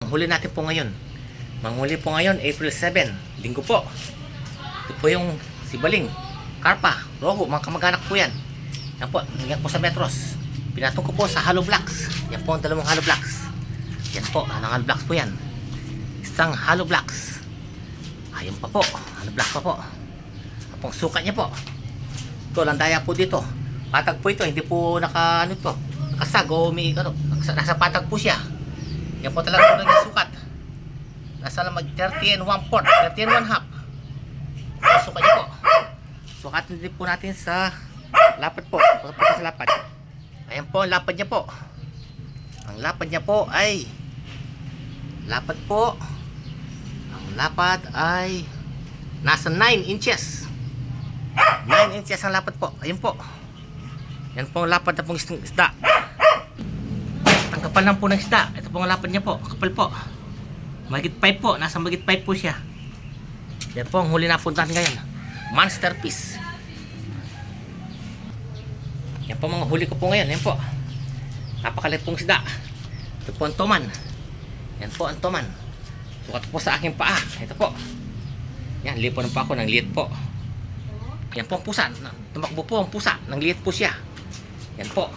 huli natin po ngayon. Manghuli po ngayon, April 7, linggo po. Ito po yung sibaling, karpa, roho, mga kamag-anak po yan. Yan po sa metros. Pinatong ko po sa hollow blocks. Yan po ang dalawang hollow blocks. Yan po, anong hollow blocks po yan. Isang hollow blocks. Ayun pa po, hollow blocks pa po. Ang sukat niya po. Ito, landaya po dito. Patag po ito, hindi po nakasag o nasa patag po siya. Yan po talaga po naging sukat. Nasa lamag 30 and 1/4, 30 and 1/2. Sukat niya po. Sukatin din po natin sa lapad po. Sa lapad. Ayan po ang lapad niya po. Ang lapad niya po ay ang lapad ay nasa 9 inches. 9 inches ang lapad po. Ayun po. Yan po ang lapad na pong isda. Ang kapal lang po ng isda. Ito po ang lapad niya po. Kapal po. Magit 5 po. Nasa magit 5 po siya. Yan po ang huli na puntahan ngayon. Masterpiece. Yan po mga huli ko po ngayon. Yan po. Napakalit pong isda. Ito po ang toman. Yan po ang toman. Sukat po sa aking paa. Ito po. Yan. Lipo ng pa ako ng liit po. Yan po ang pusa. Tumakbo po ang pusa. Nang liit po siya. Yan po.